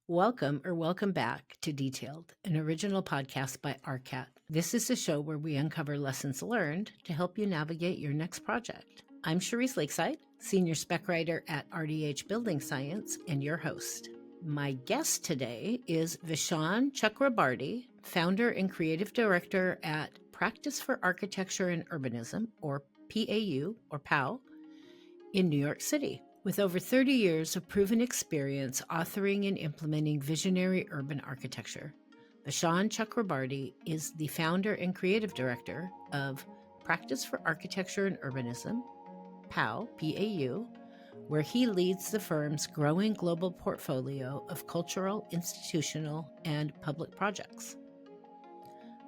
Welcome back to Detailed, an original podcast by ARCAT. This is a show where we uncover lessons learned to help you navigate your next project. I'm Cherise Lakeside, Senior Spec Writer at RDH Building Science, and your host. My guest today is Vishaan Chakrabarti, founder and creative director at Practice for Architecture and Urbanism, or PAU, in New York City. With over 30 years of proven experience authoring and implementing visionary urban architecture, Vishaan Chakrabarti is the founder and creative director of Practice for Architecture and Urbanism, PAU, where he leads the firm's growing global portfolio of cultural, institutional, and public projects.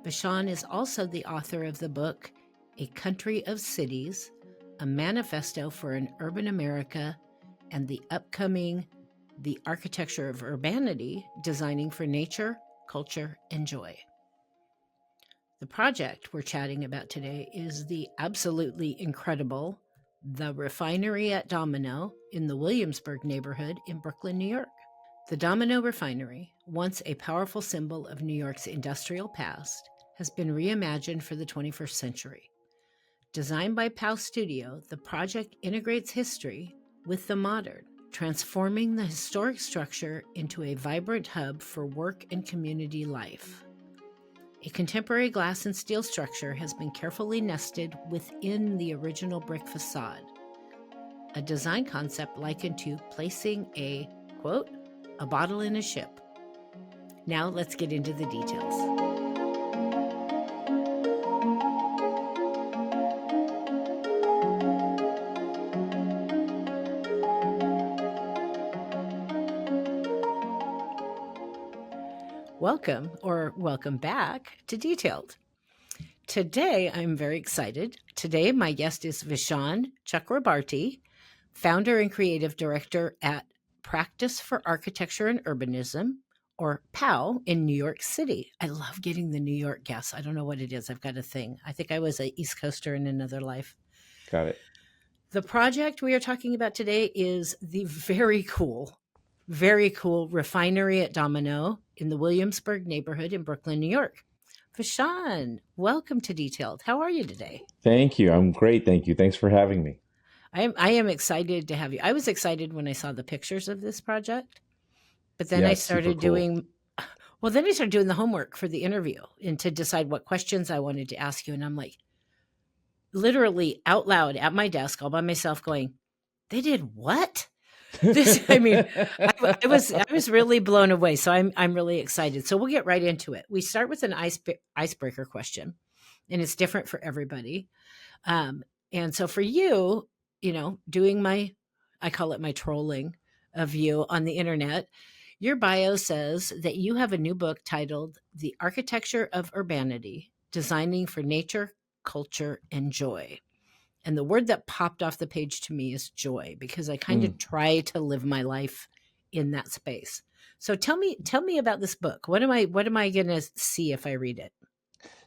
Vishaan is also the author of the book, A Country of Cities, a manifesto for an urban America, and the upcoming The Architecture of Urbanity, Designing for Nature, Culture, and Joy. The project we're chatting about today is the absolutely incredible The Refinery at Domino in the Williamsburg neighborhood in Brooklyn, New York. The Domino Refinery, once a powerful symbol of New York's industrial past, has been reimagined for the 21st century. Designed by PAU Studio, the project integrates history with the modern, transforming the historic structure into a vibrant hub for work and community life. A contemporary glass and steel structure has been carefully nested within the original brick facade, a design concept likened to placing a, quote, a bottle in a ship. Now let's get into the details. Welcome back to Detailed. Today, I'm very excited. Today, my guest is Vishaan Chakrabarti, founder and creative director at Practice for Architecture and Urbanism, or PAU, in New York City. I love getting the New York guests. I don't know what it is. I've got a thing. I think I was an East Coaster in another life. Got it. The project we are talking about today is the very cool refinery at Domino in the Williamsburg neighborhood in Brooklyn, New York. Vishaan, welcome to Detailed. How are you today? Thank you. I'm great. Thank you. Thanks for having me. I am excited to have you. I was excited when I saw the pictures of this project, but then Yeah, I it's super started cool. doing the homework for the interview and to decide what questions I wanted to ask you. And I'm like, literally out loud at my desk, all by myself going, they did what? I was really blown away. So I'm really excited. So we'll get right into it. We start with an icebreaker question, and it's different for everybody. And so for you, doing I call it my trolling of you on the internet, your bio says that you have a new book titled The Architecture of Urbanity, Designing for Nature, Culture, and Joy. And the word that popped off the page to me is joy, because I kind of try to live my life in that space. So tell me about this book. What am I going to see if I read it?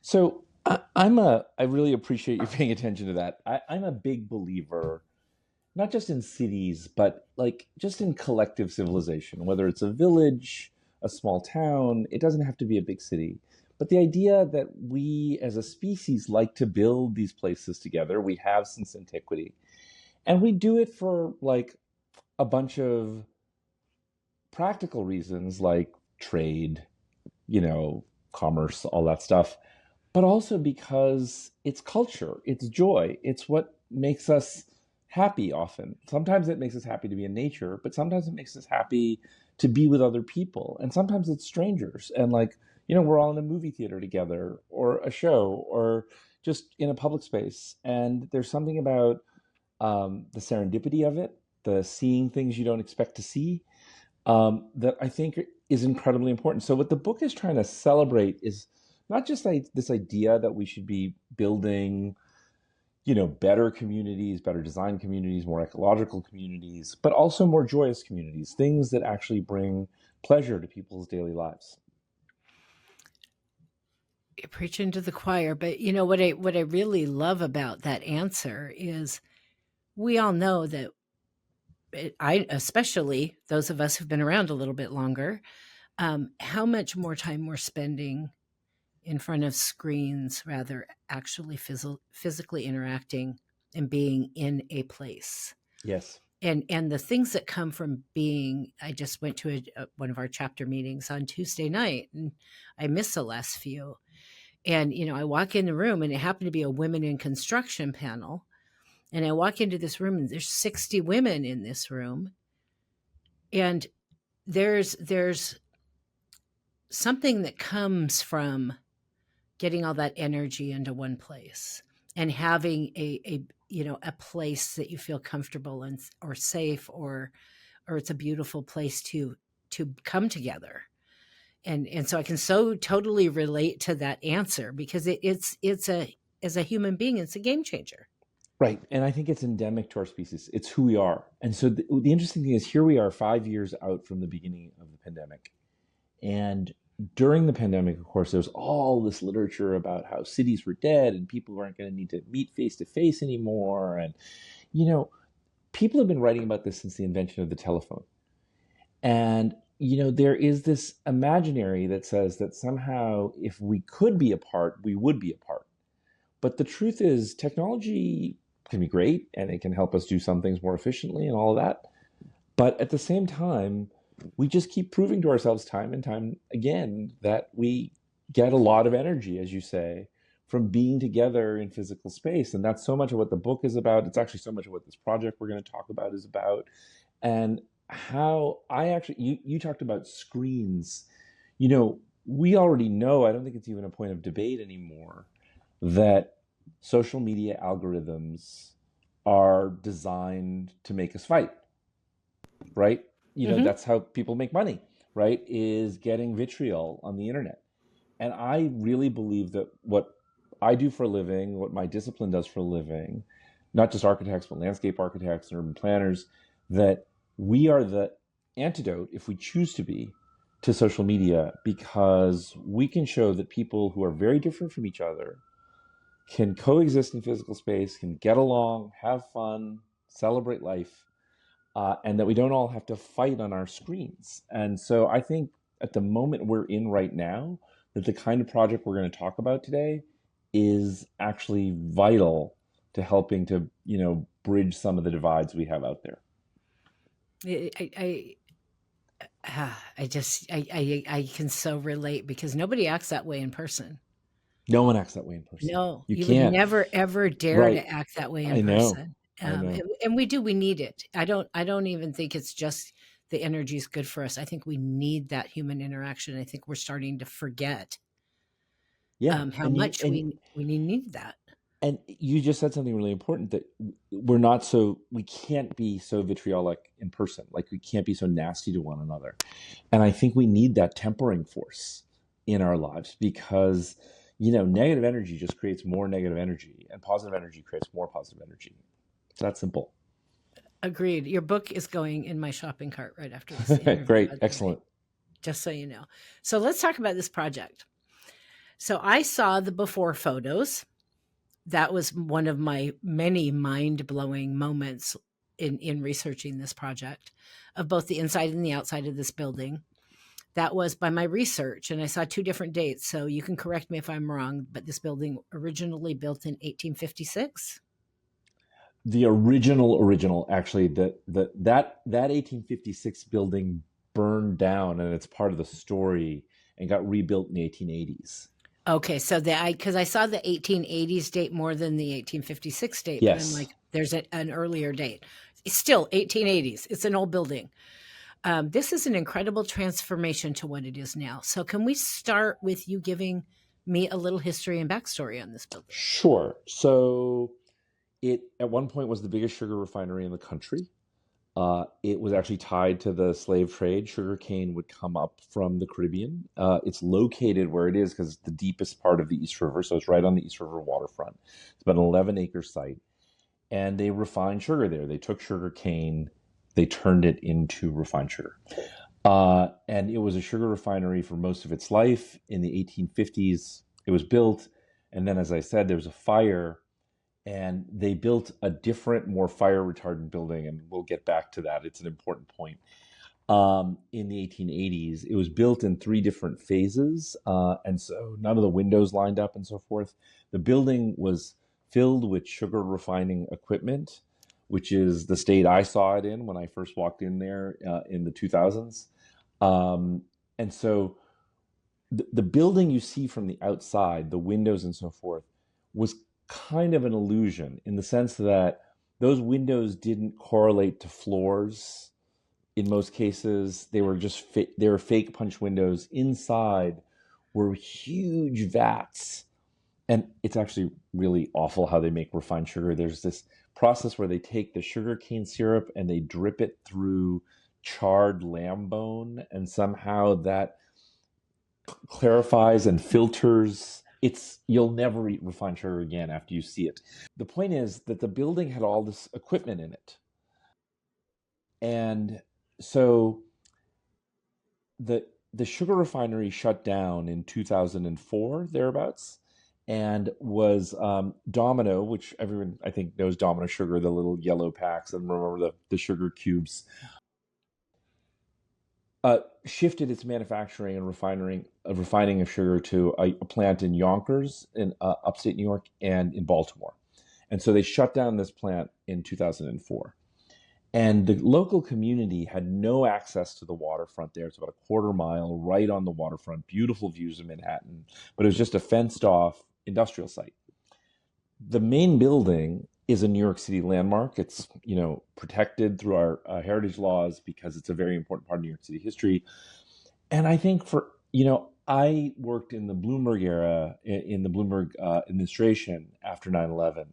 So I really appreciate you paying attention to that. I'm a big believer, not just in cities, but like just in collective civilization, whether it's a village, a small town, it doesn't have to be a big city. But the idea that we as a species like to build these places together, we have since antiquity. And we do it for like a bunch of practical reasons like trade, commerce, all that stuff, but also because it's culture, it's joy, it's what makes us happy often. Sometimes it makes us happy to be in nature, but sometimes it makes us happy to be with other people. And sometimes it's strangers. And we're all in a movie theater together or a show or just in a public space. And there's something about the serendipity of it, the seeing things you don't expect to see, that I think is incredibly important. So what the book is trying to celebrate is not just this idea that we should be building, better communities, better design communities, more ecological communities, but also more joyous communities, things that actually bring pleasure to people's daily lives. You're preaching to the choir, but what I really love about that answer is we all know that I especially those of us who've been around a little bit longer, how much more time we're spending in front of screens rather actually physically interacting and being in a place. Yes. And the things that come from being, I just went to one of our chapter meetings on Tuesday night, and I missed the last few. And, I walk in the room, and it happened to be a women in construction panel. And I walk into this room, and there's 60 women in this room. And there's something that comes from getting all that energy into one place and having a place that you feel comfortable and or safe, or it's a beautiful place to come together. And so I can so totally relate to that answer, because it's as a human being, it's a game changer. Right. And I think it's endemic to our species. It's who we are. And so the interesting thing is, here we are 5 years out from the beginning of the pandemic. And during the pandemic, of course, there was all this literature about how cities were dead and people weren't going to need to meet face to face anymore. And, people have been writing about this since the invention of the telephone. And, there is this imaginary that says that somehow if we could be apart, we would be apart. But the truth is, technology can be great and it can help us do some things more efficiently and all of that. But at the same time, we just keep proving to ourselves time and time again that we get a lot of energy, as you say, from being together in physical space. And that's so much of what the book is about. It's actually so much of what this project we're going to talk about is about. And how you talked about screens. We already know, I don't think it's even a point of debate anymore, that social media algorithms are designed to make us fight, right? That's how people make money, right? Is getting vitriol on the internet. And I really believe that what I do for a living, what my discipline does for a living, not just architects, but landscape architects and urban planners, that we are the antidote, if we choose to be, to social media, because we can show that people who are very different from each other can coexist in physical space, can get along, have fun, celebrate life, and that we don't all have to fight on our screens. And so I think at the moment we're in right now, that the kind of project we're going to talk about today is actually vital to helping to, bridge some of the divides we have out there. I can so relate, because nobody acts that way in person. No one acts that way in person. No, you would can't. never ever dare Right. to act that way in I know. person. I know. And we need it. I don't even think it's just the energy is good for us. I think we need that human interaction. I think we're starting to forget how much we need that. And you just said something really important, that we can't be so vitriolic in person. Like, we can't be so nasty to one another. And I think we need that tempering force in our lives, because, negative energy just creates more negative energy, and positive energy creates more positive energy. It's that simple. Agreed. Your book is going in my shopping cart right after this interview. Great. Excellent. Just so you know. So let's talk about this project. So I saw the before photos. That was one of my many mind-blowing moments in researching this project, of both the inside and the outside of this building. That was by my research, and I saw two different dates, so you can correct me if I'm wrong, but this building originally built in 1856? The original, actually, that 1856 building burned down, and it's part of the story, and got rebuilt in the 1880s. Okay, so because I saw the 1880s date more than the 1856 date, yes. But I'm like, there's an earlier date. It's still 1880s. It's an old building. This is an incredible transformation to what it is now. So can we start with you giving me a little history and backstory on this building? Sure. So it at one point was the biggest sugar refinery in the country. It was actually tied to the slave trade. Sugar cane would come up from the Caribbean. It's located where it is because it's the deepest part of the East River. So it's right on the East River waterfront. It's about an 11-acre site. And they refined sugar there. They took sugar cane, they turned it into refined sugar. And it was a sugar refinery for most of its life. In the 1850s, it was built. And then, as I said, there was a fire. and they built a different, more fire retardant building, and we'll get back to that. It's an important point. In the 1880s, it was built in three different phases, and so none of the windows lined up and so forth. The building was filled with sugar refining equipment, which is the state I saw it in when I first walked in there in the 2000s. And so the building you see from the outside, the windows and so forth, was kind of an illusion in the sense that those windows didn't correlate to floors. In most cases, they were just they were fake punch windows. Inside were huge vats, and it's actually really awful how they make refined sugar. There's this process where they take the sugar cane syrup and they drip it through charred lamb bone, and somehow that clarifies and filters. You'll never eat refined sugar again after you see it. The point is that the building had all this equipment in it. And so the sugar refinery shut down in 2004 thereabouts, and was Domino, which everyone I think knows Domino sugar, the little yellow packs, and remember the sugar cubes, shifted its manufacturing and refining of sugar to a plant in Yonkers in upstate New York and in Baltimore. And so they shut down this plant in 2004. And the local community had no access to the waterfront there. It's about a quarter mile right on the waterfront, beautiful views of Manhattan, but it was just a fenced off industrial site. The main building is a New York City landmark. It's, protected through our heritage laws because it's a very important part of New York City history. And I think I worked in the Bloomberg era, in the Bloomberg administration after 9/11,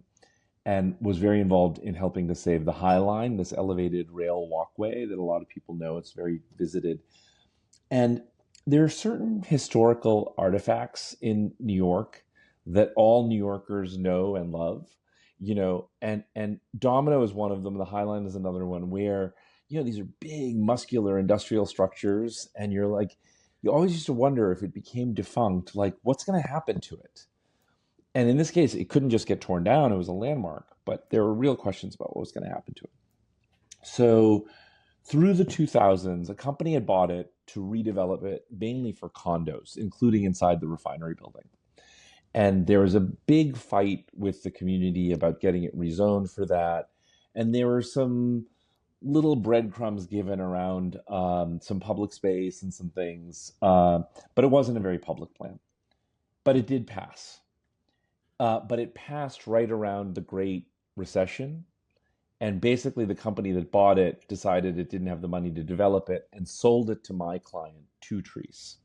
and was very involved in helping to save the High Line, this elevated rail walkway that a lot of people know. It's very visited. And there are certain historical artifacts in New York that all New Yorkers know and love, and Domino is one of them. The High Line is another one where, these are big, muscular industrial structures, and you always used to wonder if it became defunct, like what's going to happen to it? And in this case, it couldn't just get torn down. It was a landmark, but there were real questions about what was going to happen to it. So through the 2000s, a company had bought it to redevelop it mainly for condos, including inside the refinery building. And there was a big fight with the community about getting it rezoned for that. And there were some little breadcrumbs given around some public space and some things, but it wasn't a very public plan. But it did pass. But it passed right around the Great Recession. And basically, the company that bought it decided it didn't have the money to develop it and sold it to my client, Two Trees.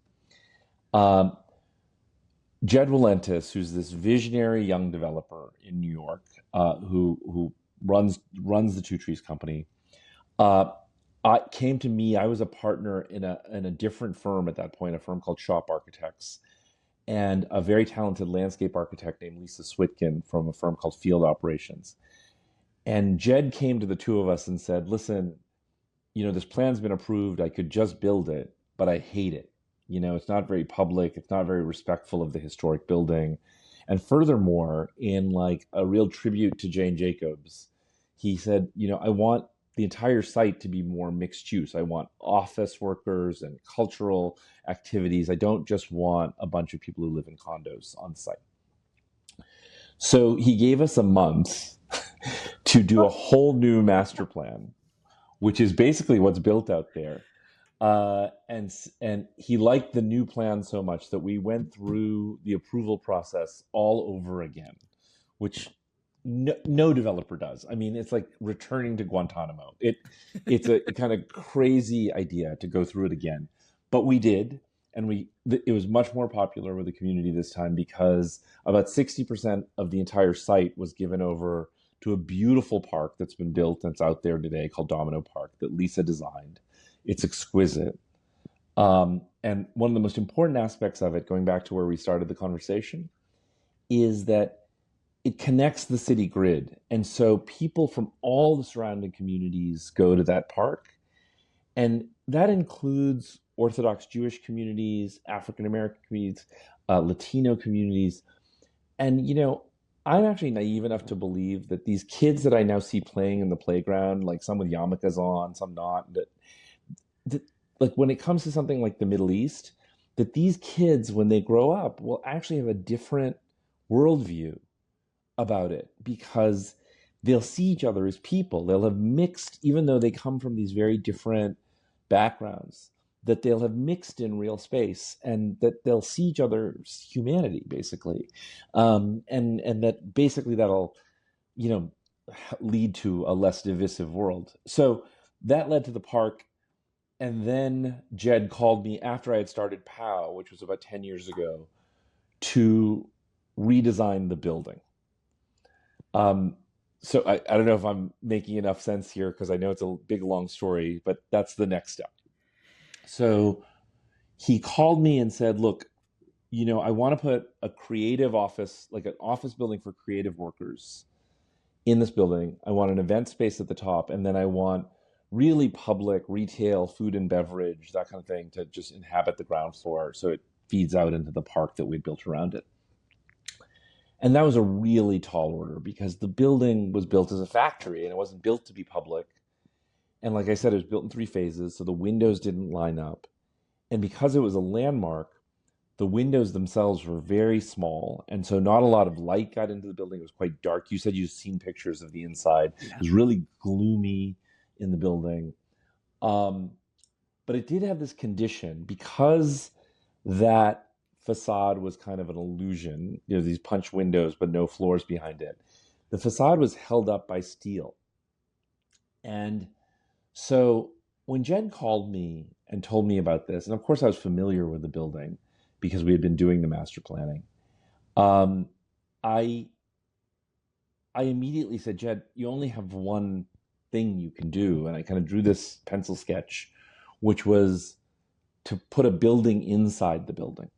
Jed Walentis, who's this visionary young developer in New York, who runs the Two Trees company, came to me. I was a partner in a different firm at that point, a firm called Shop Architects, and a very talented landscape architect named Lisa Switkin from a firm called Field Operations. And Jed came to the two of us and said, listen, this plan's been approved. I could just build it, but I hate it. It's not very public. It's not very respectful of the historic building. And furthermore, in like a real tribute to Jane Jacobs, he said, I want the entire site to be more mixed use. I want office workers and cultural activities. I don't just want a bunch of people who live in condos on site. So he gave us a month to do a whole new master plan, which is basically what's built out there. And he liked the new plan so much that we went through the approval process all over again, which no developer does. I mean, it's like returning to Guantanamo. It's a kind of crazy idea to go through it again, but we did, and it was much more popular with the community this time because about 60% of the entire site was given over to a beautiful park that's been built that's out there today called Domino Park that Lisa designed. It's exquisite. And one of the most important aspects of it, going back to where we started the conversation, is that it connects the city grid. And so people from all the surrounding communities go to that park. And that includes Orthodox Jewish communities, African American communities, Latino communities. And, I'm actually naive enough to believe that these kids that I now see playing in the playground, like some with yarmulkes on, some not, that like when it comes to something like the Middle East, that these kids, when they grow up, will actually have a different worldview about it because they'll see each other as people. They'll have mixed, even though they come from these very different backgrounds, that they'll have mixed in real space and that they'll see each other's humanity, basically. And that basically that'll, you know, lead to a less divisive world. So that led to the park. And then Jed called me after I had started PAU, which was about 10 years ago, to redesign the building. Um, so I don't know if I'm making enough sense here because I know it's a big, long story, but that's the next step. So he called me and said, look, I want to put a creative office, like an office building for creative workers in this building. I want an event space at the top, and then I want really public retail, food and beverage, that kind of thing to just inhabit the ground floor so it feeds out into the park that we'd built around it. And that was a really tall order because the building was built as a factory and it wasn't built to be public. And like I said, it was built in 3 phases, so the windows didn't line up. And because it was a landmark, the windows themselves were very small. And so not a lot of light got into the building. It was quite dark. You said you've seen pictures of the inside. Yeah. It was really gloomy in the building. But it did have this condition because that facade was kind of an illusion, these punch windows, but no floors behind it. The facade was held up by steel. And so when Jen called me and told me about this, and of course I was familiar with the building because we had been doing the master planning, I immediately said, Jed, you only have one thing you can do. And I kind of drew this pencil sketch, which was to put a building inside the building,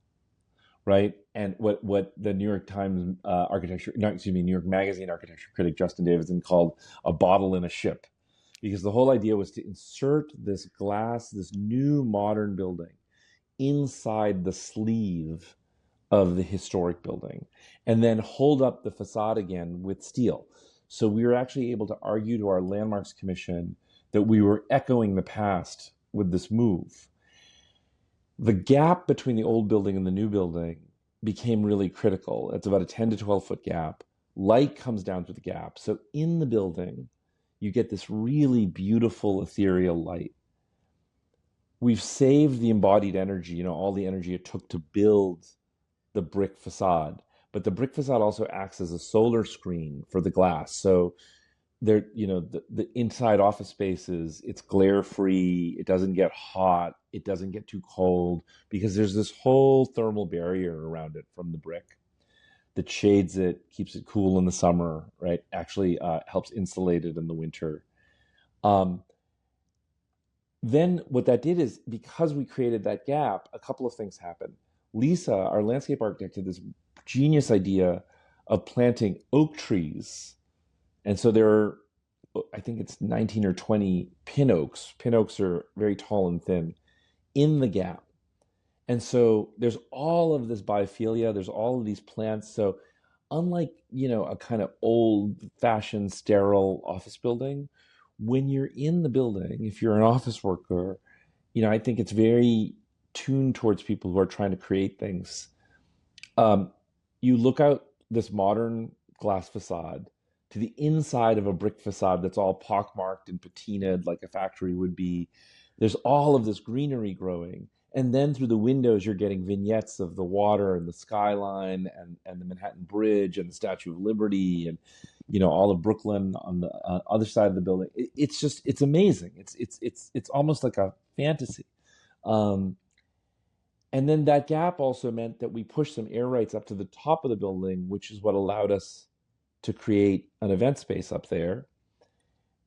right? And what the New York Times New York Magazine architecture critic Justin Davidson called a bottle in a ship. Because the whole idea was to insert this glass, this new modern building inside the sleeve of the historic building and then hold up the facade again with steel. So we were actually able to argue to our Landmarks Commission that we were echoing the past with this move. The gap between the old building and the new building became really critical. It's about a 10 to 12 foot gap. Light comes down through the gap. So in the building, you get this really beautiful ethereal light. We've saved the embodied energy, all the energy it took to build the brick facade, but the brick facade also acts as a solar screen for the glass. So there, the inside office spaces, it's glare free. It doesn't get hot. It doesn't get too cold because there's this whole thermal barrier around it from the brick that shades it, keeps it cool in the summer, right? Actually helps insulate it in the winter. Then what that did is because we created that gap, a couple of things happened. Lisa, our landscape architect, had this genius idea of planting oak trees. And so there are, I think it's 19 or 20 pin oaks. Pin oaks are very tall and thin in the gap. And so there's all of this biophilia, there's all of these plants. So unlike, a kind of old fashioned sterile office building, when you're in the building, if you're an office worker, I think it's very tuned towards people who are trying to create things. You look out this modern glass facade to the inside of a brick facade that's all pockmarked and patinaed like a factory would be. There's all of this greenery growing. And then through the windows, you're getting vignettes of the water and the skyline and the Manhattan Bridge and the Statue of Liberty and, all of Brooklyn on the other side of the building. It's amazing. It's almost like a fantasy. And then that gap also meant that we pushed some air rights up to the top of the building, which is what allowed us to create an event space up there.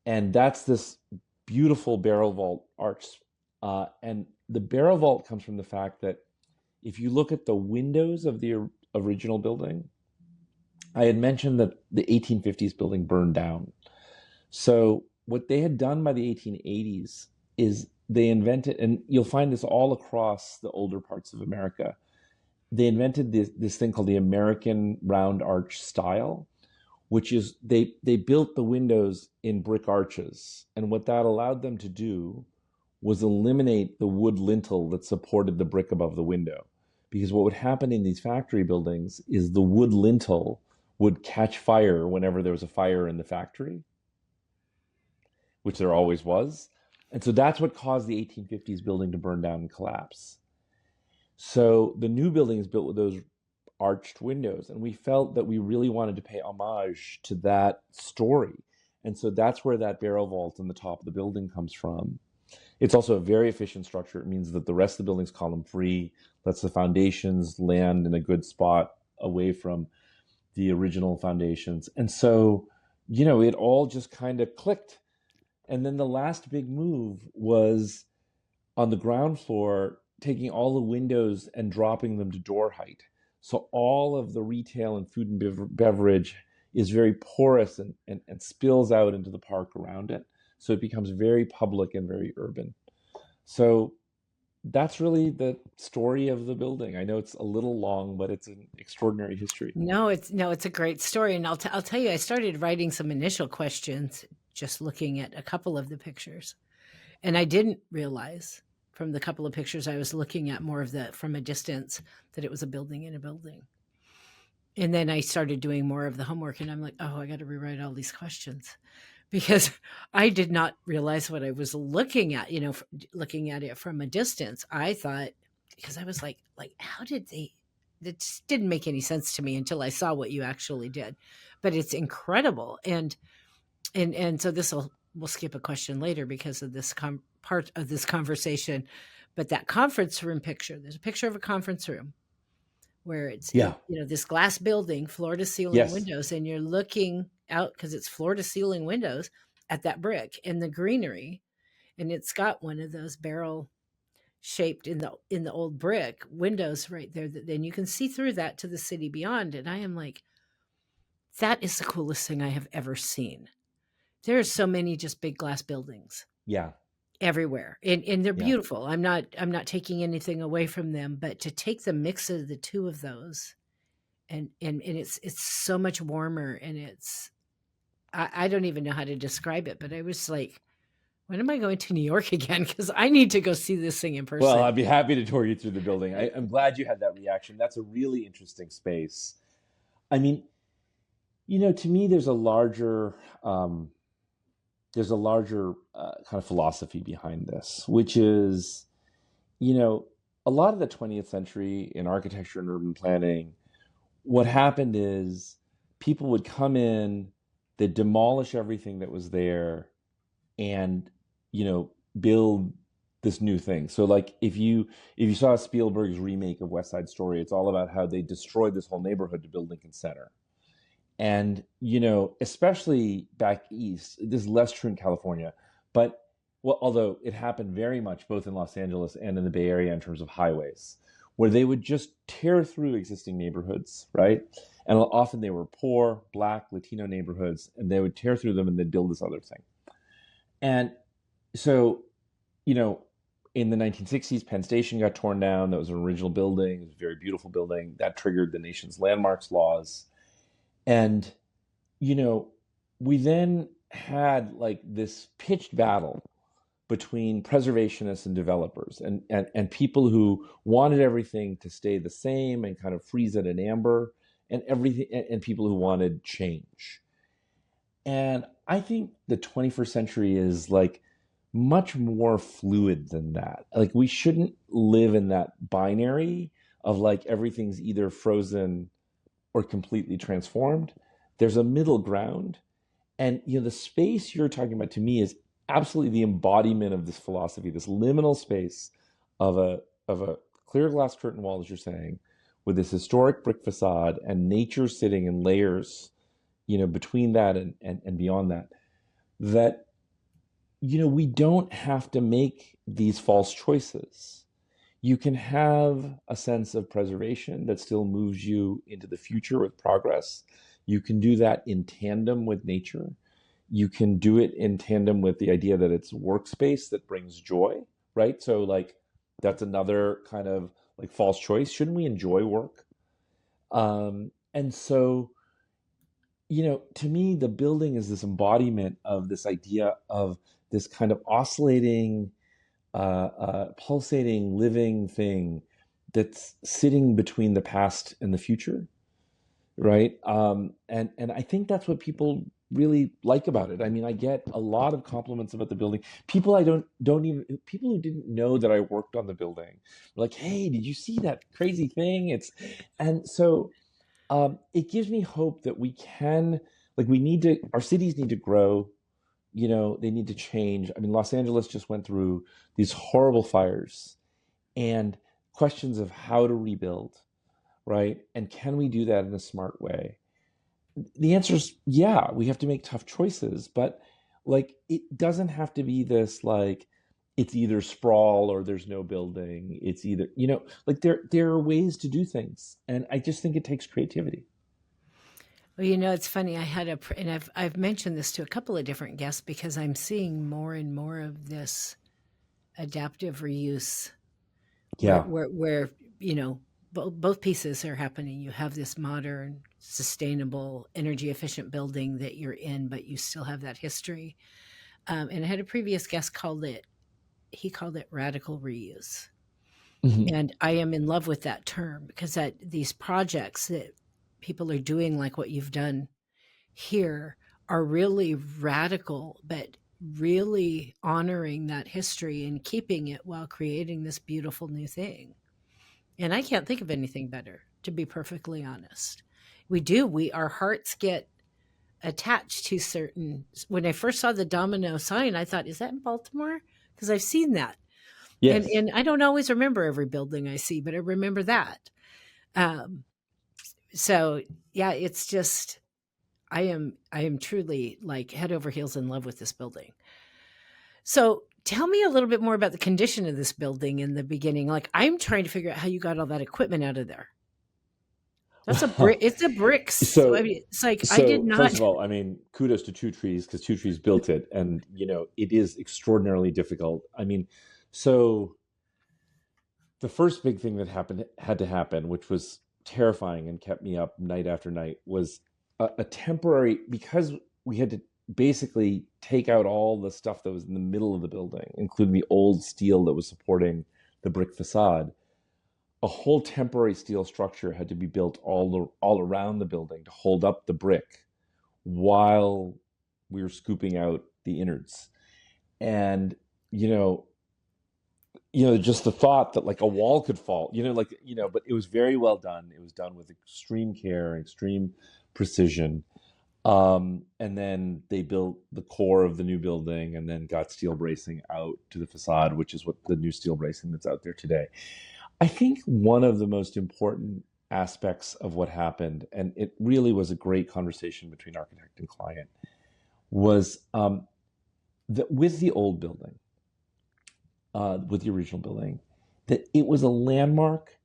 And that's this beautiful barrel vault arch. And the barrel vault comes from the fact that if you look at the windows of the original building, I had mentioned that the 1850s building burned down. So what they had done by the 1880s is they invented, and you'll find this all across the older parts of America, they invented this thing called the American round arch style, which is they built the windows in brick arches. And what that allowed them to do was eliminate the wood lintel that supported the brick above the window. Because what would happen in these factory buildings is the wood lintel would catch fire whenever there was a fire in the factory, which there always was. And so that's what caused the 1850s building to burn down and collapse. So the new building is built with those arched windows, and we felt that we really wanted to pay homage to that story. And so that's where that barrel vault in the top of the building comes from. It's also a very efficient structure. It means that the rest of the building's column free, lets the foundations land in a good spot away from the original foundations. And so, it all just kind of clicked. And then the last big move was on the ground floor, taking all the windows and dropping them to door height. So all of the retail and food and beverage is very porous and spills out into the park around it. So it becomes very public and very urban. So that's really the story of the building. I know it's a little long, but it's an extraordinary history. No, it's a great story, and I'll tell you, I started writing some initial questions just looking at a couple of the pictures, and I didn't realize from the couple of pictures I was looking at more of from a distance that it was a building in a building. And then I started doing more of the homework, and I'm like, oh, I got to rewrite all these questions because I did not realize what I was looking at, looking at it from a distance. I thought, because I was like, how did they, it just didn't make any sense to me until I saw what you actually did. But it's incredible. And so we'll skip a question later because of this part of this conversation. But that conference room picture, there's a picture of a conference room where it's, this glass building, floor to ceiling windows, and you're looking out because it's floor to ceiling windows at that brick and the greenery. And it's got one of those barrel shaped in the old brick windows right there. Then you can see through that to the city beyond. And I am like, that is the coolest thing I have ever seen. There are so many just big glass buildings. Yeah. Everywhere. And they're beautiful. I'm not taking anything away from them, but to take the mix of the two of those and it's so much warmer, and I don't even know how to describe it, but I was like, when am I going to New York again? Because I need to go see this thing in person. Well, I'd be happy to tour you through the building. I'm glad you had that reaction. That's a really interesting space. I mean, to me, there's a larger kind of philosophy behind this, which is, a lot of the 20th century in architecture and urban planning, what happened is people would come in, they'd demolish everything that was there and, build this new thing. So like if you saw Spielberg's remake of West Side Story, it's all about how they destroyed this whole neighborhood to build Lincoln Center. And, especially back east, this is less true in California, but although it happened very much both in Los Angeles and in the Bay Area in terms of highways, where they would just tear through existing neighborhoods, right? And often they were poor, Black, Latino neighborhoods, and they would tear through them and they'd build this other thing. And so, in the 1960s, Penn Station got torn down. That was an original building. It was a very beautiful building. That triggered the nation's landmarks laws. And, we then had like this pitched battle between preservationists and developers and people who wanted everything to stay the same and kind of freeze it in amber, and everything, and people who wanted change. And I think the 21st century is like much more fluid than that. Like we shouldn't live in that binary of like everything's either frozen or completely transformed. There's a middle ground. And the space you're talking about to me is absolutely the embodiment of this philosophy, this liminal space of a clear glass curtain wall, as you're saying, with this historic brick facade and nature sitting in layers, between that and beyond that, we don't have to make these false choices. You can have a sense of preservation that still moves you into the future with progress. You can do that in tandem with nature. You can do it in tandem with the idea that it's workspace that brings joy, right? So like that's another kind of like false choice? Shouldn't we enjoy work? And so, to me, the building is this embodiment of this idea of this kind of oscillating, pulsating, living thing that's sitting between the past and the future, right? And I think that's what people really like about it. I mean, I get a lot of compliments about the building. People I don't even people who didn't know that I worked on the building were like, "Hey, did you see that crazy thing?" And so it gives me hope that we can, like, our cities need to grow. They need to change. I mean, Los Angeles just went through these horrible fires and questions of how to rebuild, right? And can we do that in a smart way? The answer is yeah, we have to make tough choices, but like it doesn't have to be this like it's either sprawl or there's no building. It's either, like there are ways to do things. And I just think it takes creativity. Well, it's funny. And I've mentioned this to a couple of different guests because I'm seeing more and more of this adaptive reuse, where Yeah. where both pieces are happening. You have this modern, sustainable, energy efficient building that you're in, but you still have that history. And I had a previous guest he called it radical reuse. Mhm. And I am in love with that term because that these projects that people are doing, like what you've done here, are really radical, but really honoring that history and keeping it while creating this beautiful new thing. And I can't think of anything better, to be perfectly honest. Our hearts get attached to certain. When I first saw the Domino sign, I thought, is that in Baltimore? Because I've seen that. And Yes. and I don't always remember every building I see, but I remember that. Um, so yeah, it's just I am truly like head over heels in love with this building. So tell me a little bit more about the condition of this building in the beginning. Like I'm trying to figure out how you got all that equipment out of there. That's a brick. Well, It's a bricks. I so mean, it's like I did so first not. of all, I mean, kudos to Two Trees because Two Trees built it, and it is extraordinarily difficult. I mean, so the first big thing that had to happen, which was terrifying and kept me up night after night, was a temporary, because we had to basically take out all the stuff that was in the middle of the building, including the old steel that was supporting the brick facade. A whole temporary steel structure had to be built all around the building to hold up the brick while we were scooping out the innards. And you know, just the thought that like a wall could fall, but it was very well done. It was done with extreme care, extreme precision. And then they built the core of the new building and then got steel bracing out to the facade, which is what the new steel bracing that's out there today. I think one of the most important aspects of what happened, and it really was a great conversation between architect and client, was that with the old building, with the original building, that it was a landmark,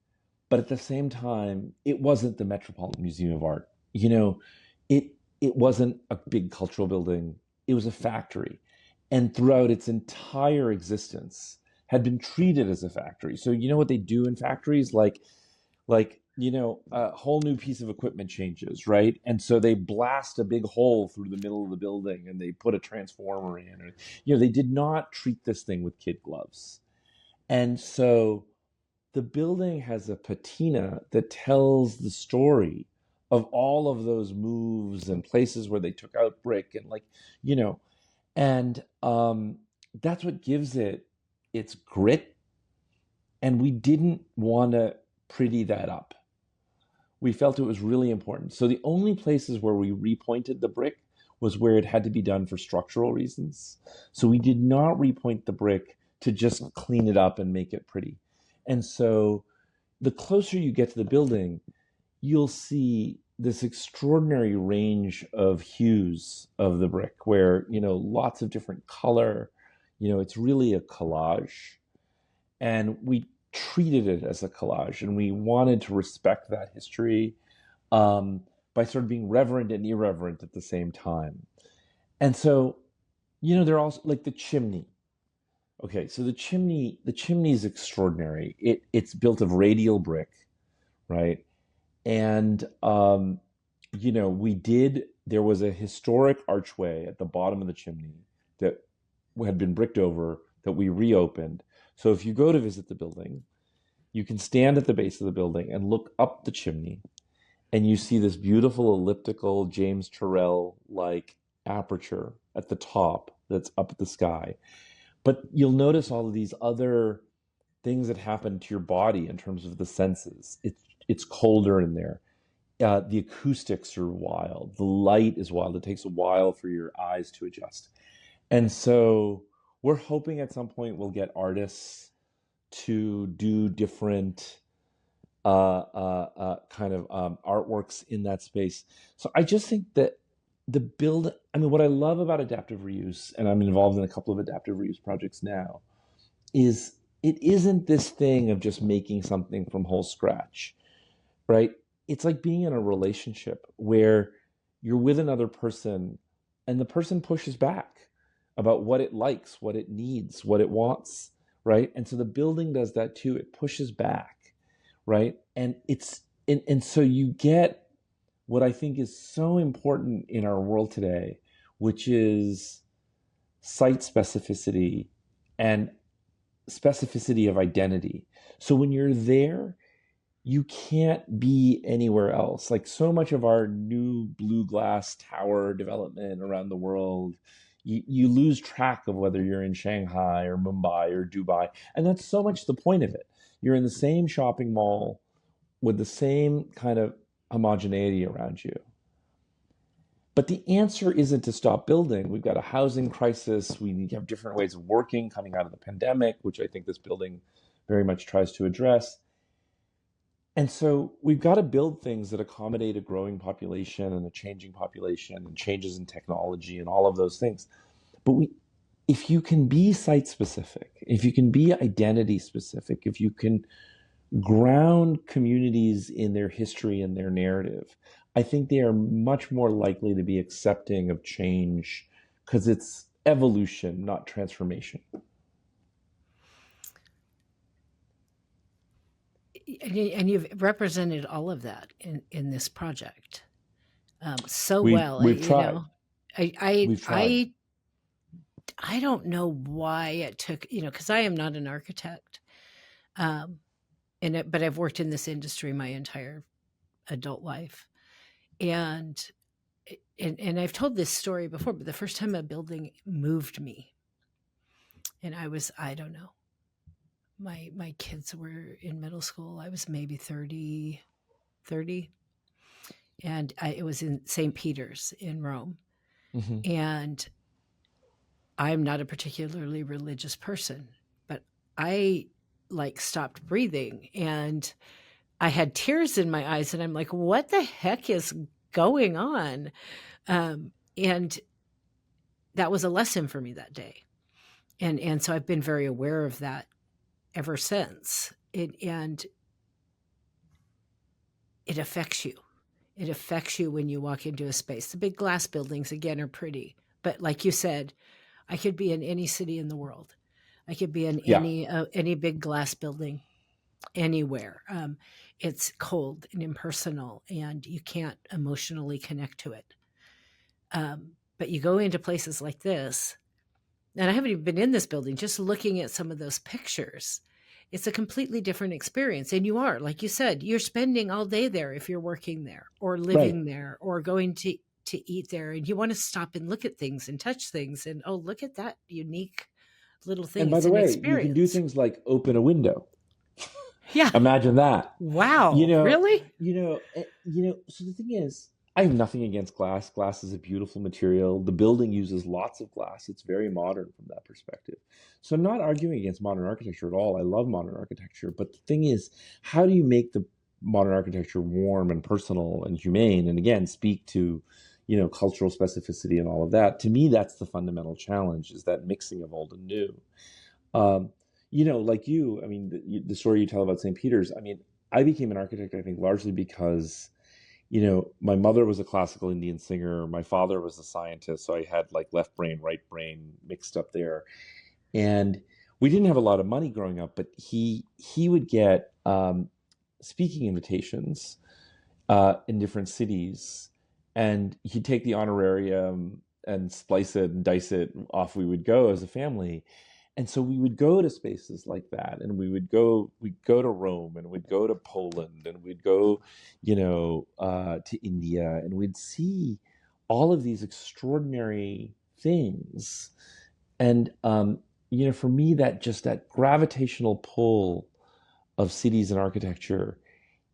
but at the same time, it wasn't the Metropolitan Museum of Art. It it wasn't a big cultural building. It was a factory, and throughout its entire existence, had been treated as a factory. So you know what they do in factories, like a whole new piece of equipment changes, right? And so they blast a big hole through the middle of the building and they put a transformer in. Or, they did not treat this thing with kid gloves. And so the building has a patina that tells the story of all of those moves and places where they took out brick and you know, and that's what gives it its grit. And we didn't want to pretty that up. We felt it was really important. So the only places where we repointed the brick was where it had to be done for structural reasons. So we did not repoint the brick to just clean it up and make it pretty. And so the closer you get to the building, you'll see this extraordinary range of hues of the brick where, lots of different color, it's really a collage. And we treated it as a collage, and we wanted to respect that history by sort of being reverent and irreverent at the same time. And so, they're also like the chimney. Okay, so the chimney is extraordinary. It's built of radial brick, right? And there was a historic archway at the bottom of the chimney that had been bricked over that we reopened. So if you go to visit the building, you can stand at the base of the building and look up the chimney, and you see this beautiful elliptical James Turrell like aperture at the top that's up at the sky. But you'll notice all of these other things that happen to your body in terms of the senses. It's colder in there. The acoustics are wild. The light is wild. It takes a while for your eyes to adjust. And so we're hoping at some point we'll get artists to do different kind of artworks in that space. So I just think that what I love about adaptive reuse, and I'm involved in a couple of adaptive reuse projects now, is it isn't this thing of just making something from whole scratch, right? It's like being in a relationship where you're with another person and the person pushes back about what it likes, what it needs, what it wants, right? And so the building does that too. It pushes back, right? And so you get what I think is so important in our world today, which is site specificity and specificity of identity. So when you're there, you can't be anywhere else. Like so much of our new blue glass tower development around the world, you lose track of whether you're in Shanghai or Mumbai or Dubai. And that's so much the point of it. You're in the same shopping mall with the same kind of homogeneity around you. But the answer isn't to stop building. We've got a housing crisis. We need to have different ways of working coming out of the pandemic, which I think this building very much tries to address. And so we've got to build things that accommodate a growing population and a changing population and changes in technology and all of those things. But if you can be site specific, if you can be identity specific, if you can ground communities in their history and their narrative, I think they are much more likely to be accepting of change because it's evolution, not transformation. And you've represented all of that in this project so We've well. we've tried. I We've tried. I I don't know why it took, because I am not an architect, um, but I've worked in this industry my entire adult life, and and I've told this story before, but the first time a building moved me, and I don't know, my kids were in middle school. I was maybe 30, and it was in St. Peter's in Rome. Hmm. And I'm not a particularly religious person, but I like stopped breathing and I had tears in my eyes and I'm like, what the heck is going on? And that was a lesson for me that day. And so I've been very aware of that ever since. And it affects you. It affects you when you walk into a space. The big glass buildings, again, are pretty. But like you said, I could be in any city in the world. I could be in Yeah. any big glass building anywhere. It's cold and impersonal, and you can't emotionally connect to it. But you go into places like this, and I haven't even been in this building. Just looking at some of those pictures, it's a completely different experience. And you are, like you said, you're spending all day there if you're working there, or Right. living there, or going to eat there, and you want to stop and look at things and touch things, and oh, look at that unique little And thing. by It's the an way, you can do experience. things like open a window. Yeah. Imagine that. You Wow. know, Really? so the thing is, I have nothing against glass. Glass is a beautiful material. The building uses lots of glass. It's very modern from that perspective. So I'm not arguing against modern architecture at all. I love modern architecture. But the thing is, how do you make the modern architecture warm and personal and humane? And again, speak to, cultural specificity and all of that. To me, that's the fundamental challenge, is that mixing of old and new. Um, like you, I mean, the story you tell about St. Peter's, I mean, I became an architect, I think, largely because, my mother was a classical Indian singer. My father was a scientist. So I had like left brain, right brain mixed up there. And we didn't have a lot of money growing up, but he would get speaking invitations in different cities, and he'd take the honorarium and splice it and dice it, and off we would go as a family. And so we would go to spaces like that, and we'd go to Rome, and we'd go to Poland, and we'd go, to India, and we'd see all of these extraordinary things. And for me, that gravitational pull of cities and architecture,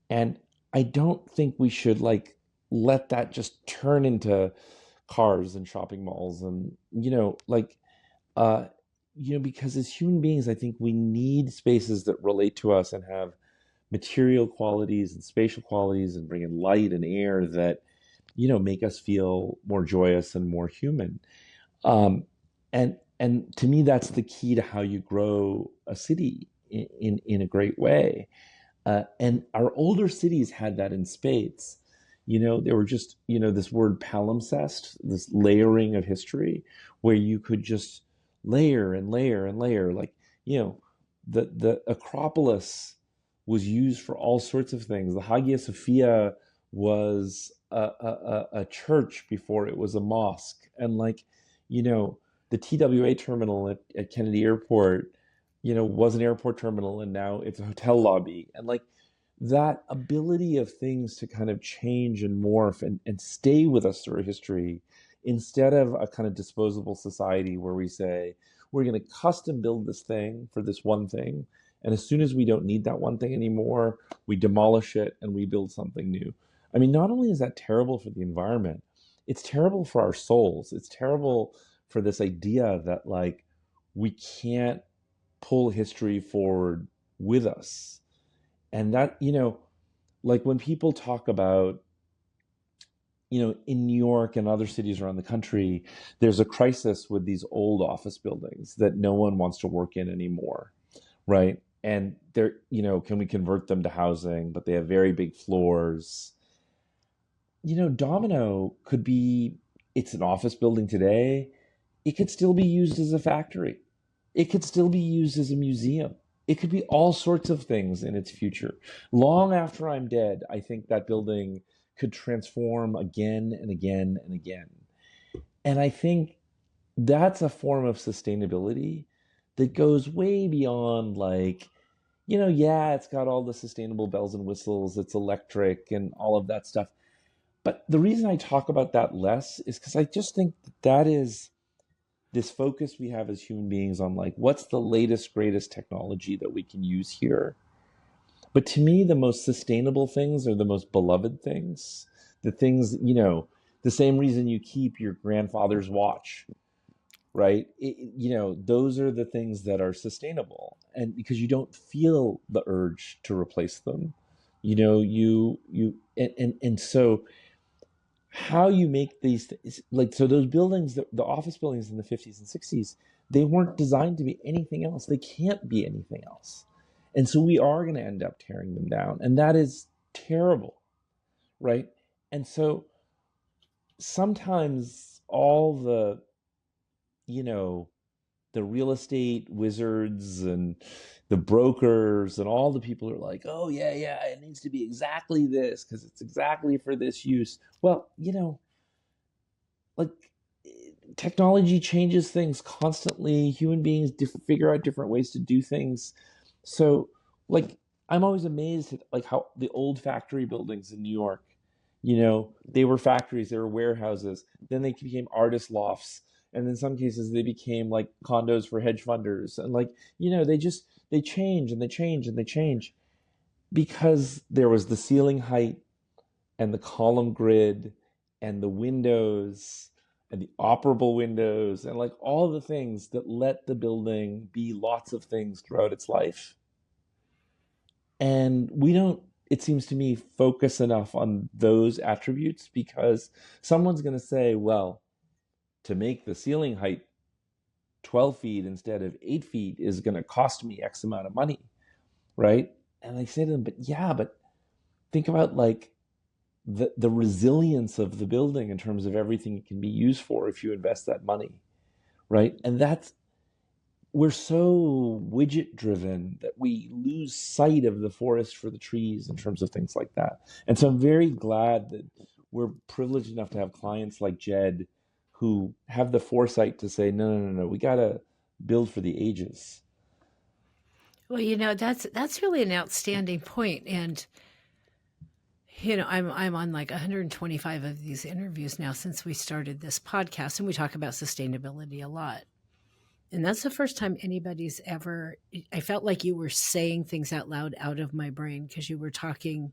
and I don't think we should let that just turn into cars and shopping malls, and uh, because as human beings, I think we need spaces that relate to us and have material qualities and spatial qualities and bring in light and air that, make us feel more joyous and more human. And to me, that's the key to how you grow a city in a great way. And our older cities had that in spades. They were just, this word palimpsest, this layering of history, where you could just layer and layer and layer. The Acropolis was used for all sorts of things. The Hagia Sophia was a church before it was a mosque. And the TWA terminal at Kennedy Airport, was an airport terminal, and now it's a hotel lobby. And that ability of things to kind of change and morph and stay with us through history, instead of a kind of disposable society where we say, we're going to custom build this thing for this one thing. And as soon as we don't need that one thing anymore, we demolish it and we build something new. I mean, not only is that terrible for the environment, it's terrible for our souls. It's terrible for this idea that we can't pull history forward with us. And that, when people talk about, in New York and other cities around the country, there's a crisis with these old office buildings that no one wants to work in anymore, right? And they're, can we convert them to housing? But they have very big floors. Domino could be, it's an office building today. It could still be used as a factory. It could still be used as a museum. It could be all sorts of things in its future. Long after I'm dead, I think that building could transform again and again and again. And I think that's a form of sustainability that goes way beyond it's got all the sustainable bells and whistles, it's electric and all of that stuff. But the reason I talk about that less is because I just think that is this focus we have as human beings on what's the latest, greatest technology that we can use here. But to me, the most sustainable things are the most beloved things. The things, the same reason you keep your grandfather's watch, right? Those are the things that are sustainable. And because you don't feel the urge to replace them, and so how you make these things, so those buildings, the office buildings in the 50s and 60s, they weren't designed to be anything else. They can't be anything else. And so we are going to end up tearing them down. And that is terrible, right? And so sometimes all the real estate wizards and the brokers and all the people are like, oh, yeah, it needs to be exactly this because it's exactly for this use. Well, technology changes things constantly. Human beings figure out different ways to do things. So, I'm always amazed at how the old factory buildings in New York, they were factories, they were warehouses. Then they became artist lofts, and in some cases they became condos for hedge funders. And they change and they change and they change because there was the ceiling height and the column grid and the windows and the operable windows and all the things that let the building be lots of things throughout its life. And we don't, it seems to me, focus enough on those attributes because someone's going to say, well, to make the ceiling height 12 feet instead of 8 feet is going to cost me X amount of money, right? And I say to them, but think about the resilience of the building in terms of everything it can be used for if you invest that money, right? And that's, we're so widget driven that we lose sight of the forest for the trees in terms of things like that. And so I'm very glad that we're privileged enough to have clients like Jed who have the foresight to say, no, no, no, no, we got to build for the ages. Well, that's really an outstanding point. And I'm on like 125 of these interviews now since we started this podcast, and we talk about sustainability a lot. And that's the first time anybody's ever, I felt like you were saying things out loud out of my brain because you were talking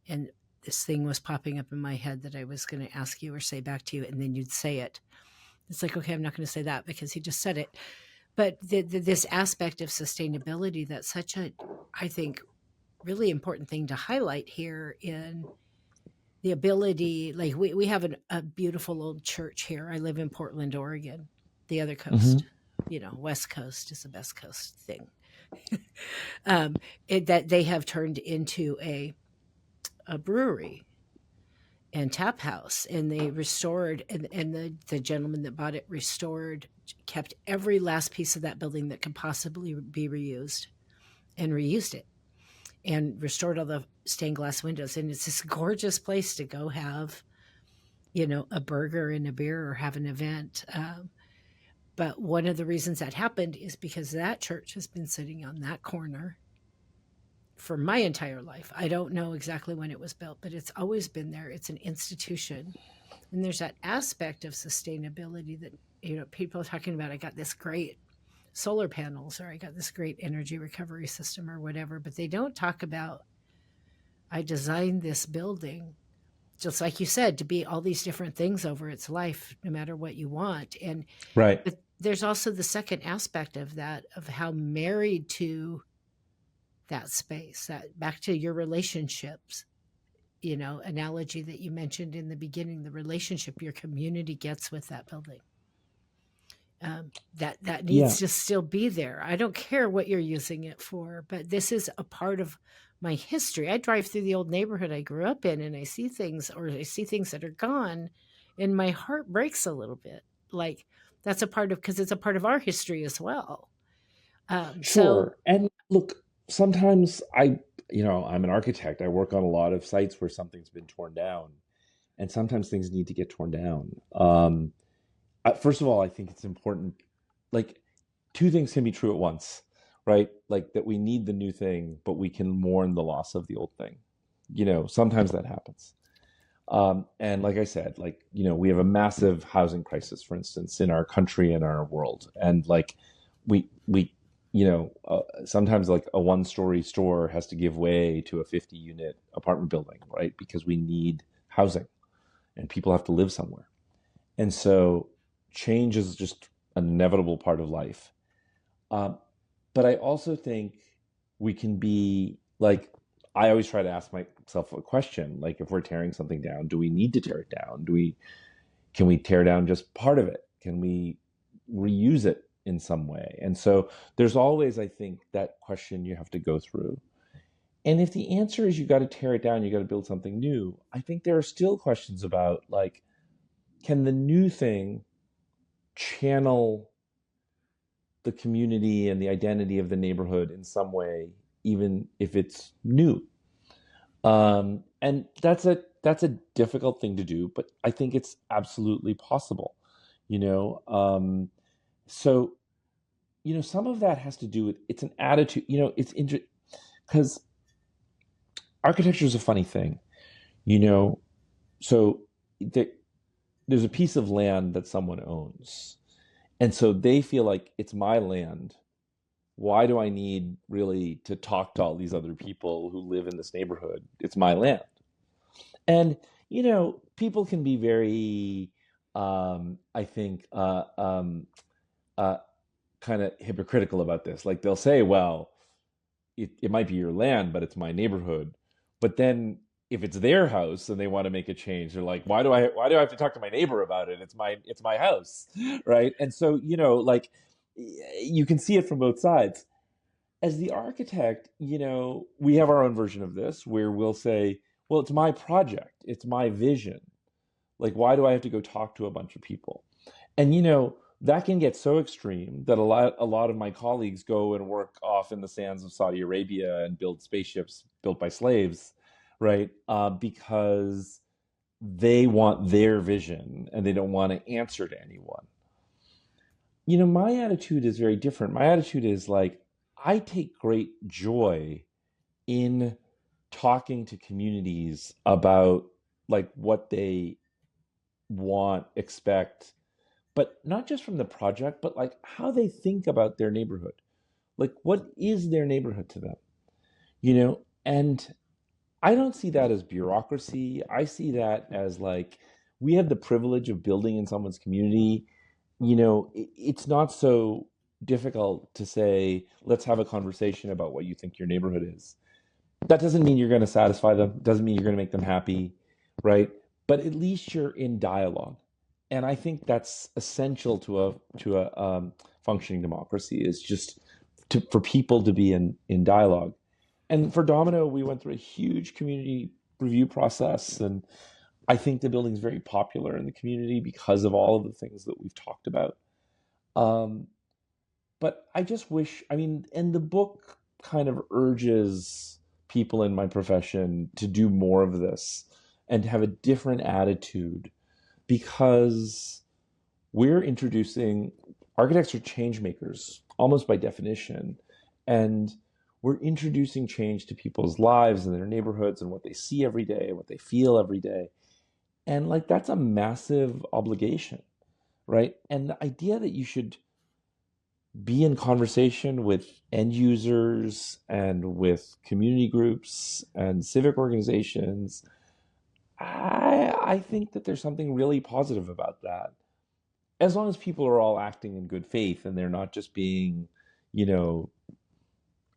and this thing was popping up in my head that I was going to ask you or say back to you, and then you'd say it. It's like, okay, I'm not going to say that because he just said it. But this aspect of sustainability, that's such a, I think, really important thing to highlight here in the ability, like we have a beautiful old church here. I live in Portland, Oregon, the other Mm-hmm. coast. West Coast is the best coast thing. That they have turned into a brewery and tap house, and they restored, and the gentleman that bought it restored, kept every last piece of that building that could possibly be reused, and reused it, and restored all the stained glass windows. And it's this gorgeous place to go have, a burger and a beer or have an event. But one of the reasons that happened is because that church has been sitting on that corner for my entire life. I don't know exactly when it was built, but it's always been there. It's an institution. And there's that aspect of sustainability that, people are talking about. I got this great solar panels, or I got this great energy recovery system, or whatever, but they don't talk about, I designed this building, just like you said, to be all these different things over its life, no matter what you want. And Right. but there's also the second aspect of that, of how married to that space, that back to your relationships, analogy that you mentioned in the beginning, the relationship your community gets with that building. That Yeah. needs to still be there. I don't care what you're using it for, but this is a part of my history. I drive through the old neighborhood I grew up in, and I see things that are gone, and my heart breaks a little bit. Like, that's a part of, because it's a part of our history as well. So Sure. And look, sometimes I'm an architect. I work on a lot of sites where something's been torn down, and sometimes things need to get torn down. First of all, I think it's important, like, two things can be true at once, right? Like that we need the new thing, but we can mourn the loss of the old thing. Sometimes that happens. And like I said, we have a massive housing crisis, for instance, in our country and our world. And like, we sometimes like a one-story store has to give way to a 50-unit apartment building, right? Because we need housing and people have to live somewhere. And so change is just an inevitable part of life. Um, but I also think we can be like, I always try to ask myself a question, like if we're tearing something down, do we need to tear it down? Can we tear down just part of it? Can we reuse it in some way? And so there's always, I think, that question you have to go through. And if the answer is you got to tear it down, you got to build something new, I think there are still questions about like, can the new thing channel the community and the identity of the neighborhood in some way, even if it's new? And that's a difficult thing to do, but I think it's absolutely possible. You know, so some of that has to do with it's an attitude. It's because architecture is a funny thing. You know, so there's a piece of land that someone owns, and so they feel like it's my land. Why do I need really to talk to all these other people who live in this neighborhood? It's my land. And people can be very, I think, uh, kind of hypocritical about this. Like they'll say, well, it might be your land, but it's my neighborhood. But then if it's their house and they want to make a change, they're like, why do I have to talk to my neighbor about it? It's my house, right? And so like you can see it from both sides. As the architect, we have our own version of this where we'll say, well, it's my project, it's my vision. Like, why do I have to go talk to a bunch of people? And that can get so extreme that a lot of my colleagues go and work off in the sands of Saudi Arabia and build spaceships built by slaves, right? Because they want their vision and they don't want to answer to anyone. My attitude is very different. My attitude is like, I take great joy in talking to communities about like what they want, expect, but not just from the project, but like how they think about their neighborhood. Like, what is their neighborhood to them? And I don't see that as bureaucracy. I see that as like, we have the privilege of building in someone's community. It's not so difficult to say, let's have a conversation about what you think your neighborhood is. That doesn't mean you're going to satisfy them, doesn't mean you're going to make them happy, right? But at least you're in dialogue. And I think that's essential to a functioning democracy, is just for people to be in dialogue. And for Domino, we went through a huge community review process, and I think the building's very popular in the community because of all of the things that we've talked about. Um, but I just wish, and the book kind of urges people in my profession to do more of this and have a different attitude, because we're introducing, architects are change makers almost by definition, and we're introducing change to people's lives and their neighborhoods and what they see every day, what they feel every day. And like, that's a massive obligation, right? And the idea that you should be in conversation with end users and with community groups and civic organizations, I think that there's something really positive about that. As long as people are all acting in good faith and they're not just being, you know,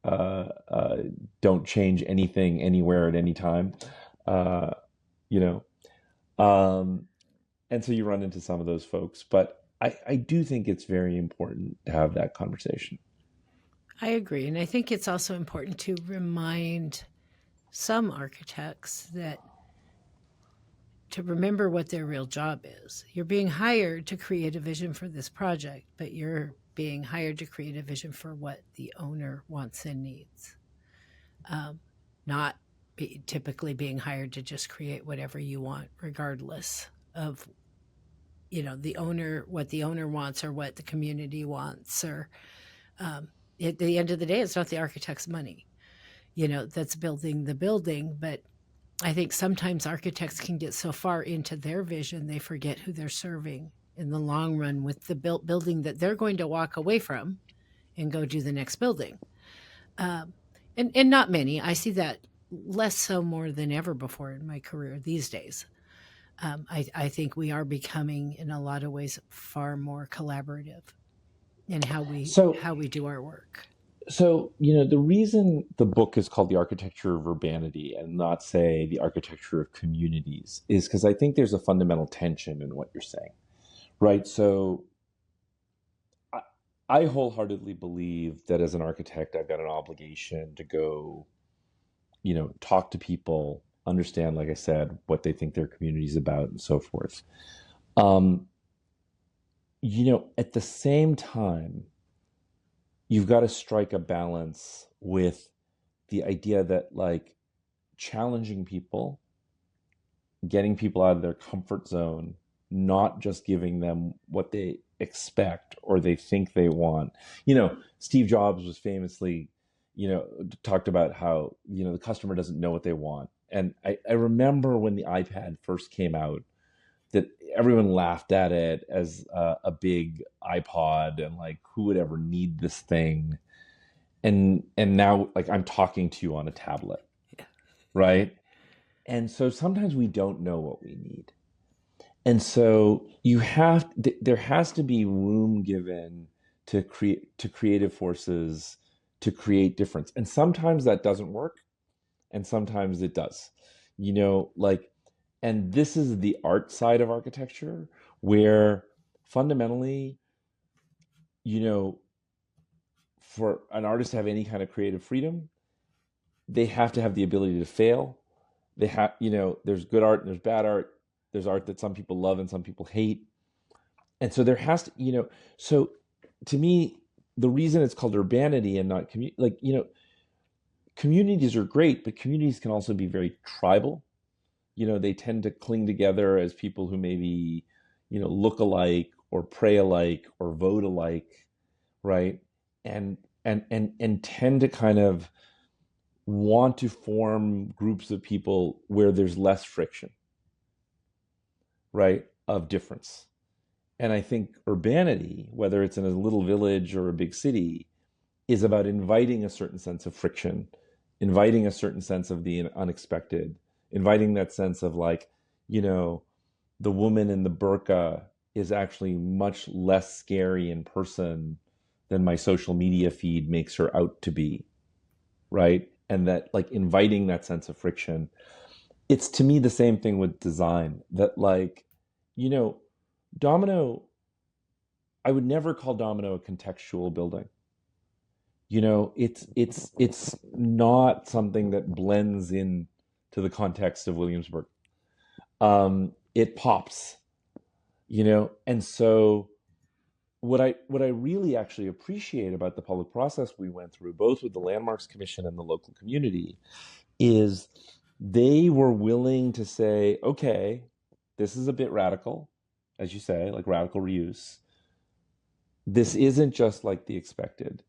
uh, uh, don't change anything anywhere at any time, uh, you know. Um, and so you run into some of those folks, but I do think it's very important to have that conversation. I agree. And I think it's also important to remind some architects that to remember what their real job is. You're being hired to create a vision for this project, but you're being hired to create a vision for what the owner wants and needs. Not typically being hired to just create whatever you want, regardless of the owner, what the owner wants or what the community wants, or at the end of the day, it's not the architect's money, that's building the building. But I think sometimes architects can get so far into their vision, they forget who they're serving in the long run with the building that they're going to walk away from and go do the next building. Um, and not many. I see that less so more than ever before in my career these days. I think we are becoming, in a lot of ways, far more collaborative in So, how we do our work. the reason the book is called The Architecture of Urbanity and not, say, The Architecture of Communities is because I think there's a fundamental tension in what you're saying, right? So I, I wholeheartedly believe that as an architect, I've got an obligation to go, talk to people, understand, like I said, what they think their community is about and so forth. Um, at the same time, you've got to strike a balance with the idea that, like, challenging people, getting people out of their comfort zone, not just giving them what they expect or they think they want. Steve Jobs was famously, talked about how, the customer doesn't know what they want. And I remember when the iPad first came out, that everyone laughed at it as a big iPod and like, who would ever need this thing? And now, like, I'm talking to you on a tablet, Yeah. right? And so sometimes we don't know what we need. And so there has to be room given to creative forces to create difference. And sometimes that doesn't work, and sometimes it does. Like, and this is the art side of architecture, where fundamentally, you know, for an artist to have any kind of creative freedom, they have to have the ability to fail. They have, there's good art and there's bad art. There's art that some people love and some people hate. And so there has to, so to me, the reason it's called urbanity and not communities are great, but communities can also be very tribal. They tend to cling together as people who maybe, look alike or pray alike or vote alike, right? And tend to kind of want to form groups of people where there's less friction, right, of difference. And I think urbanity, whether it's in a little village or a big city, is about inviting a certain sense of friction, inviting a certain sense of the unexpected, inviting that sense of like, you know, the woman in the burqa is actually much less scary in person than my social media feed makes her out to be, right? And that like inviting that sense of friction. It's to me the same thing with design that like, you know, Domino, I would never call Domino a contextual building. It's not something that blends in to the context of Williamsburg. It pops, and so what I really actually appreciate about the public process we went through, both with the Landmarks Commission and the local community, is they were willing to say, okay, this is a bit radical, as you say, like radical reuse. This isn't just like the expected,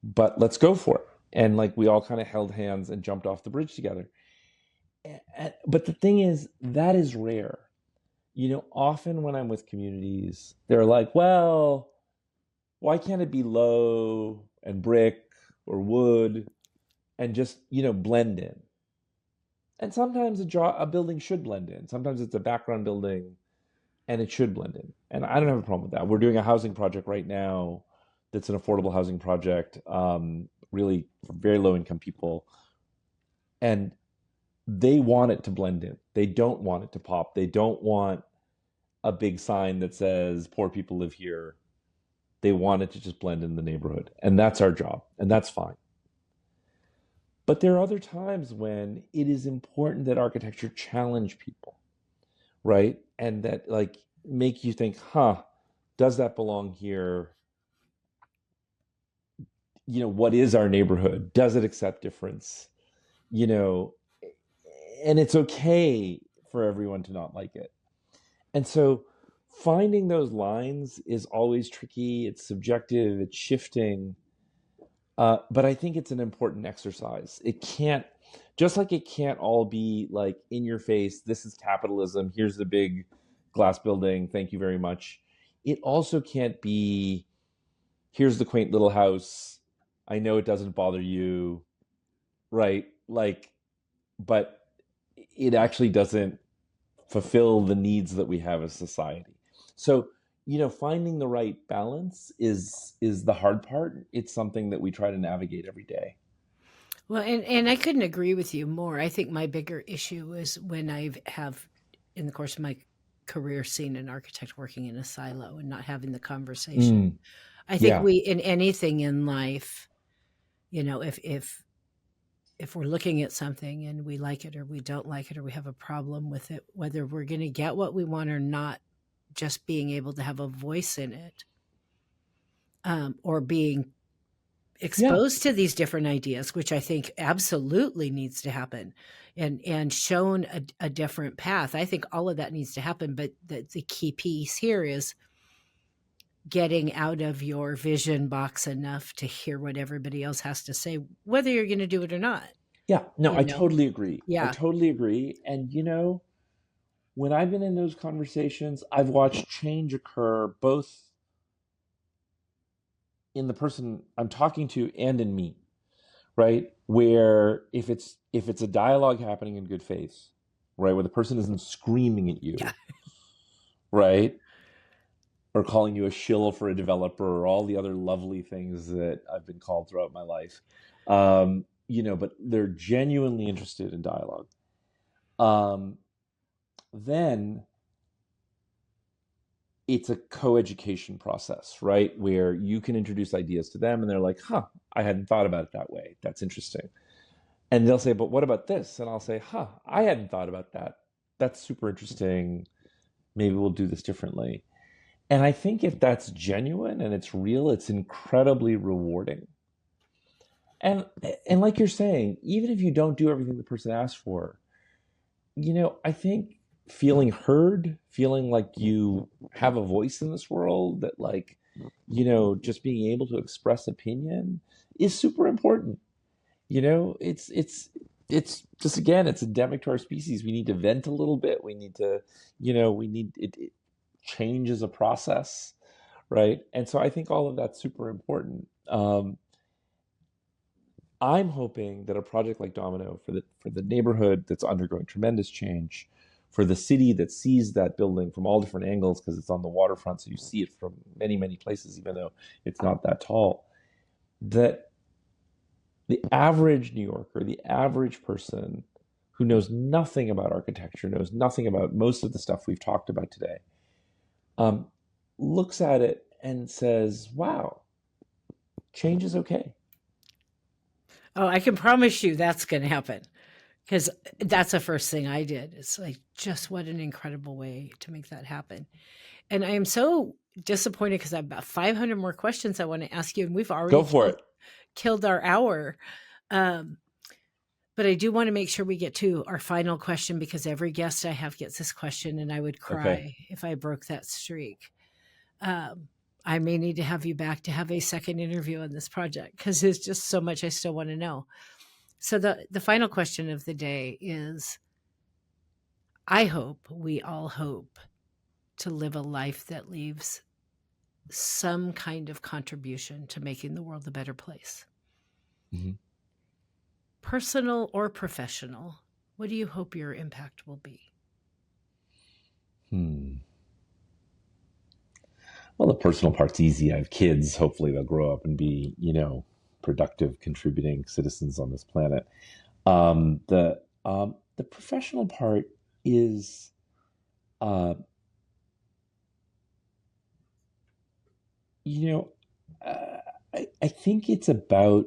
but let's go for it. And like we all kind of held hands and jumped off the bridge together. But the thing is, that is rare. Often when I'm with communities, they're like, well, why can't it be low and brick or wood and just, blend in? And sometimes a building should blend in. Sometimes it's a background building and it should blend in. And I don't have a problem with that. We're doing a housing project right now that's an affordable housing project, really for very low income people. And they want it to blend in. They don't want it to pop. They don't want a big sign that says poor people live here. They want it to just blend in the neighborhood. And that's our job. And that's fine. But there are other times when it is important that architecture challenge people, right? And that like make you think, does that belong here? What is our neighborhood? Does it accept difference? And it's okay for everyone to not like it. And so finding those lines is always tricky. It's subjective, it's shifting. But I think it's an important exercise. It can't, just like it can't all be like in your face, this is capitalism, here's the big glass building, thank you very much. It also can't be, here's the quaint little house, I know it doesn't bother you, right? Like, but it actually doesn't fulfill the needs that we have as society. So, finding the right balance is the hard part. It's something that we try to navigate every day. Well, and I couldn't agree with you more. I think my bigger issue is when I have, in the course of my career, seen an architect working in a silo and not having the conversation. Mm, I think yeah, we, in anything in life, if we're looking at something and we like it or we don't like it or we have a problem with it, whether we're going to get what we want or not, just being able to have a voice in it, or being yeah, exposed to these different ideas, which I think absolutely needs to happen, and shown a different path. I think all of that needs to happen, but the key piece here is getting out of your vision box enough to hear what everybody else has to say, whether you're going to do it or not. yeah. No, You I know, totally agree. I yeah, totally agree. And when I've been in those conversations, I've watched change occur both in the person I'm talking to and in me, right? Where if it's a dialogue happening in good faith, right, where the person isn't screaming at yeah, you, right, or calling you a shill for a developer or all the other lovely things that I've been called throughout my life, but they're genuinely interested in dialogue. Um, then it's a co-education process, right? Where you can introduce ideas to them and they're like, I hadn't thought about it that way. That's interesting. And they'll say, but what about this? And I'll say, I hadn't thought about that. That's super interesting. Maybe we'll do this differently. And I think if that's genuine and it's real, it's incredibly rewarding. And and like you're saying, even if you don't do everything the person asked for, I think feeling heard, feeling like you have a voice in this world, that like, just being able to express opinion is super important. It's just, again, it's endemic to our species. We need to vent a little bit. We need to, we need it change is a process, right? And so I think all of that's super important. I'm hoping that a project like Domino, for the neighborhood that's undergoing tremendous change, for the city that sees that building from all different angles because it's on the waterfront, so you see it from many, many places, even though it's not that tall, that the average New Yorker, the average person who knows nothing about architecture, knows nothing about most of the stuff we've talked about today, um, looks at it and says, wow, change is okay. Oh, I can promise you that's going to happen, because that's the first thing I did. It's like, just what an incredible way to make that happen. And I am so disappointed because I have about 500 more questions I want to ask you, and we've already Go for it. killed our hour. But I do want to make sure we get to our final question, because every guest I have gets this question, and I would cry if I broke that streak. I may need to have you back to have a second interview on this project, because there's just so much I still want to know. So the final question of the day is, we all hope to live a life that leaves some kind of contribution to making the world a better place. Mm-hmm. Personal or professional, what do you hope your impact will be? Well, the personal part's easy. I have kids. Hopefully they'll grow up and be, productive, contributing citizens on this planet. The professional part is, I think it's about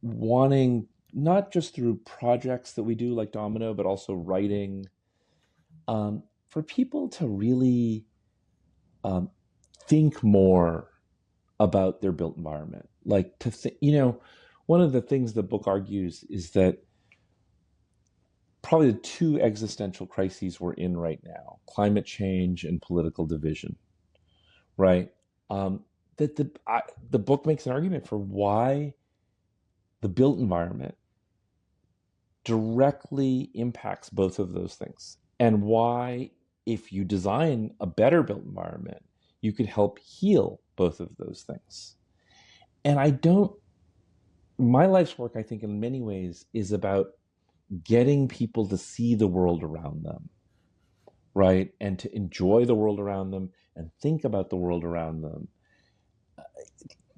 wanting, not just through projects that we do like Domino, but also writing, for people to really think more about their built environment. Like to think, one of the things the book argues is that probably the two existential crises we're in right now, climate change and political division, right? That the book makes an argument for why the built environment directly impacts both of those things, and why, if you design a better built environment, you could help heal both of those things. And my life's work, I think, in many ways is about getting people to see the world around them, right? And to enjoy the world around them and think about the world around them.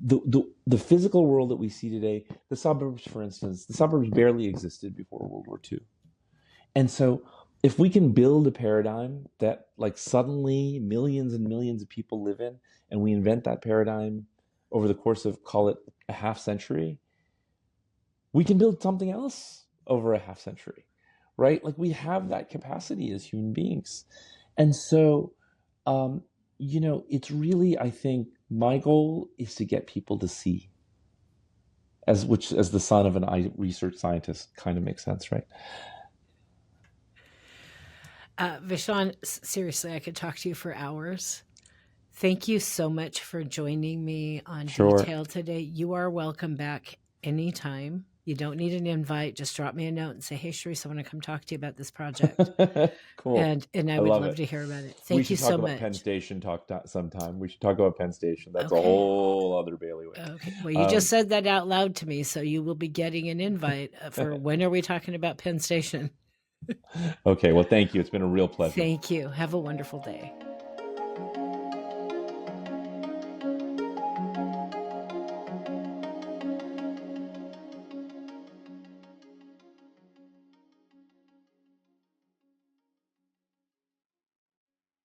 The physical world that we see today, the suburbs, for instance, the suburbs barely existed before World War II. And so if we can build a paradigm that like suddenly millions and millions of people live in, and we invent that paradigm over the course of, call it, a half century, we can build something else over a half century, right? Like we have that capacity as human beings. And so, it's really, I think, my goal is to get people to see, as the son of an research scientist kind of makes sense, right? Vishaan, seriously, I could talk to you for hours. Thank you so much for joining me on Sure. Detail today. You are welcome back anytime. You don't need an invite. Just drop me a note and say, hey, Cherise, I want to come talk to you about this project. Cool. And I would love to hear about it. Thank you so much. We should talk about Penn Station sometime. We should talk about Penn Station. That's a whole other bailiwick. Okay. Well, you just said that out loud to me, so you will be getting an invite for when are we talking about Penn Station? Okay. Well, thank you. It's been a real pleasure. Thank you. Have a wonderful day.